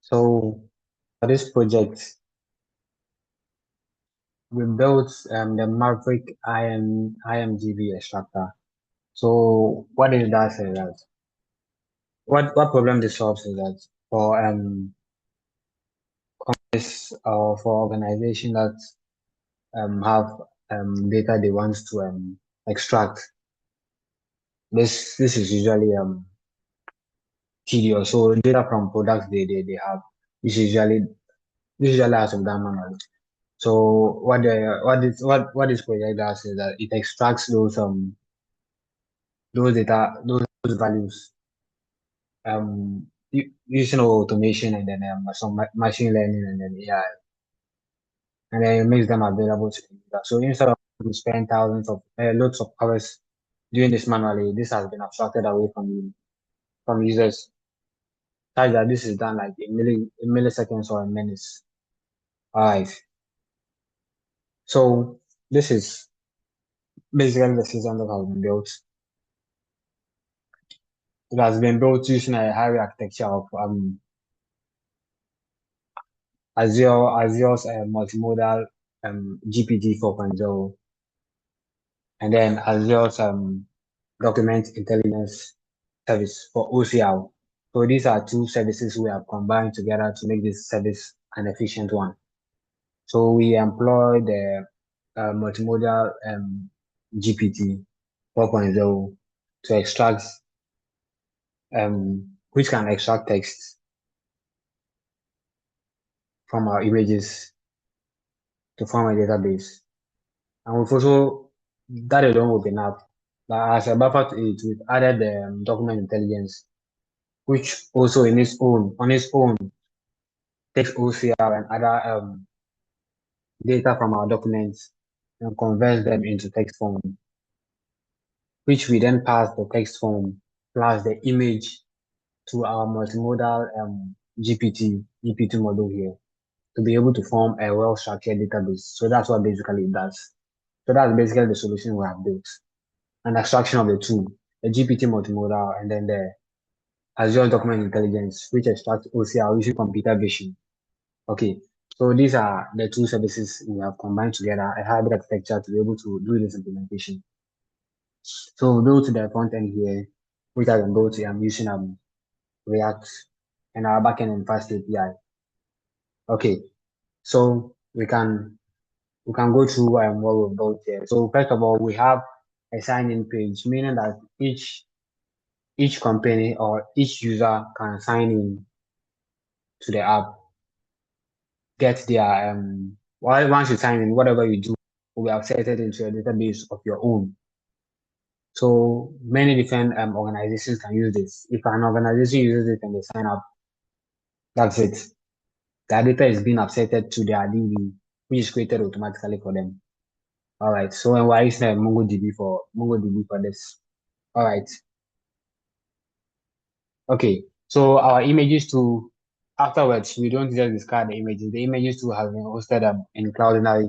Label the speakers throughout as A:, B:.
A: So for this project, we built the Maverick IMDB extractor. So what it does is that what problem this solves is that for companies or for organization that have data they want to extract, this is usually tedious. So data from products they have this usually has to be done manually. So what this project does is that it extracts those data those values using automation and then some machine learning and then AI, and then it makes them available to the user. So instead of you spend thousands of loads of hours doing this manually, this has been abstracted away from users, such that this is done like in milliseconds or in minutes. All right. So this is basically the system that has been built. It has been built using a hybrid architecture of Azure's multimodal GPT-4o, and then Azure's Document Intelligence Service for OCR. So these are two services we have combined together to make this service an efficient one. So we employ the multimodal GPT 4.0 to extract which can extract text from our images to form a database. And we've also, that alone will be enough. But as a buffer to it, we've added the document intelligence, which also on its own, takes OCR and other data from our documents and converts them into text form, which we then pass the text form plus the image to our multimodal GPT model here to be able to form a well-structured database. So that's what basically it does. So that's basically the solution we have built. An abstraction of the two, the GPT multimodal and then the Azure Document Intelligence, which extracts OCR using computer vision. Okay, so these are the two services we have combined together, a hybrid architecture to be able to do this implementation. So we go to the front end here, which I can go to, I'm using React and our backend and fast API. Okay, so we can go through what we've built here. So first of all, we have a sign-in page, meaning that each company or each user can sign in to the app, get their once you sign in, whatever you do will be accepted into a database of your own. So many different organizations can use this. If an organization uses it and they sign up, that's it. Their data is being accepted to their DB, which is created automatically for them. All right. So when we're using MongoDB for this. All right. Okay. So our images too. Afterwards, we don't just discard the images. The images too have been hosted in Cloudinary.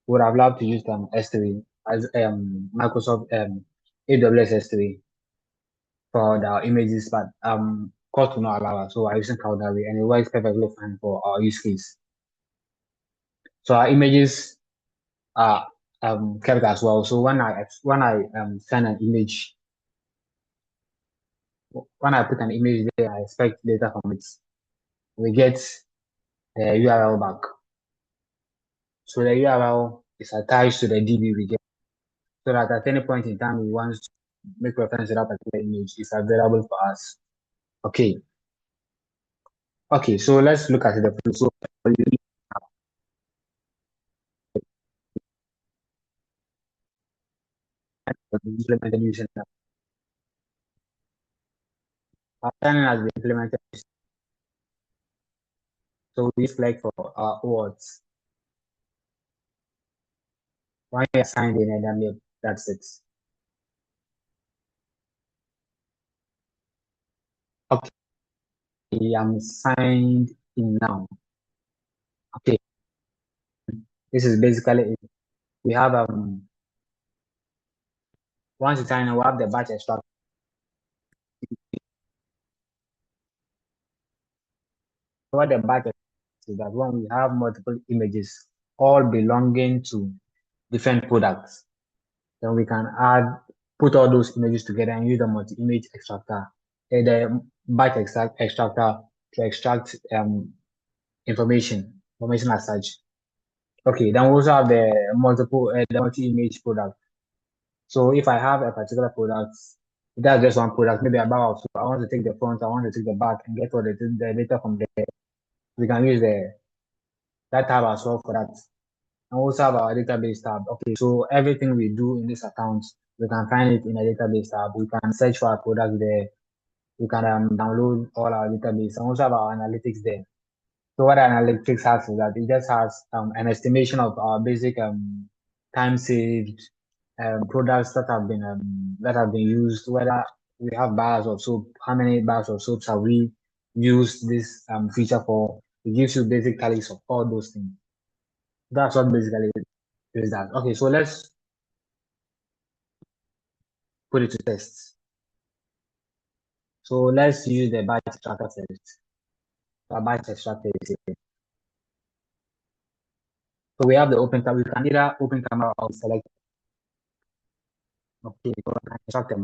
A: We would have loved to use S3 as Microsoft AWS S3 for the images, but cost will not allow us. So I using Cloudinary and it works perfectly fine for our use case. So our images are kept as well. So when I send an image, when I put an image there, I expect data from it. We get the URL back. So the URL is attached to the DB we get, so that at any point in time we want to make reference to that particular image, it's available for us. Okay. Okay, so let's look at the flow. So implemented using that. Our sign-in has been implemented. So we flag for our words. When you're signed in and then that's it. Okay, I'm signed in now. Okay, this is basically it. We have once you sign in, we have the batch extract. What the batch is that when we have multiple images all belonging to different products, then we can put all those images together and use the multi-image extractor, the extractor to extract information as such. Okay, then we also have the multi-image product. So if I have a particular product, that's just one product, maybe about, so I want to take the front, I want to take the back and get all the data from there. We can use that tab as well for that. And also have our database tab. Okay, so everything we do in this account, we can find it in a database tab. We can search for our product there. We can download all our database and also have our analytics there. So what analytics has is that it just has an estimation of our basic time saved products that have been used, whether we have bars of soap, how many bars of soaps have we used this feature for. It gives you basic tallies of all those things. That's what basically is that. Okay, so let's put it to test. So let's use the batch extractor first. The batch extractor is here. So we have the open tab. We can either open camera or select. Okay, so I can extract a